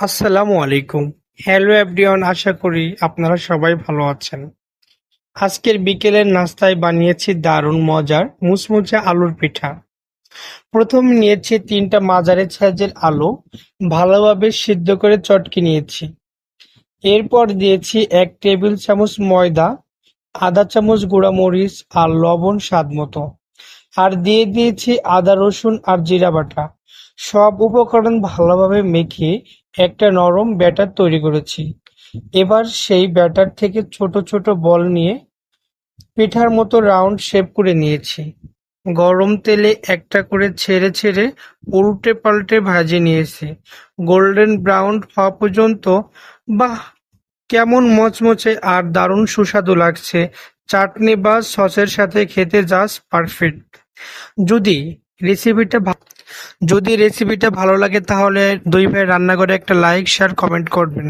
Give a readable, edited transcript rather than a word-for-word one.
আসসালামু আলাইকুম। Hello everyone, আশা করি আপনারা সবাই ভালো আছেন। আজকের বিকেলের নাস্তায় বানিয়েছি দারুণ মজার মুচমুচে আলুর পিঠা। প্রথমে নিয়েছি 3টা মাঝারি সাইজের আলু, ভালোভাবে সিদ্ধ করে চটকে নিয়েছি। এরপর দিয়েছি 1 টেবিল চামচ ময়দা, আধা চামচ গুঁড়া মরিচ আর লবণ স্বাদ মতো। আর দিয়ে দিয়েছি আদা রসুন আর জিরা বাটা। সব উপকরণ ভালোভাবে মেখে একটা নরম ব্যাটার তৈরি করেছি। এবার সেই ব্যাটার থেকে ছোট ছোট বল নিয়ে পিঠার মতো রাউন্ড শেপ করে নিয়েছি। গরম তেলে একটা করে ছেড়ে ছেড়ে উল্টে পাল্টে ভাজে নিয়েছি গোল্ডেন ব্রাউন হওয়া পর্যন্ত। বাহ, কেমন মচমচে আর দারুণ সুস্বাদু লাগছে! চাটনি বা সসের সাথে খেতে জাস্ট পারফেক্ট। যদি যদি রেসিপিটা ভালো লাগে তাহলে দুই ভাই রান্না করে একটা লাইক শেয়ার কমেন্ট করবেন।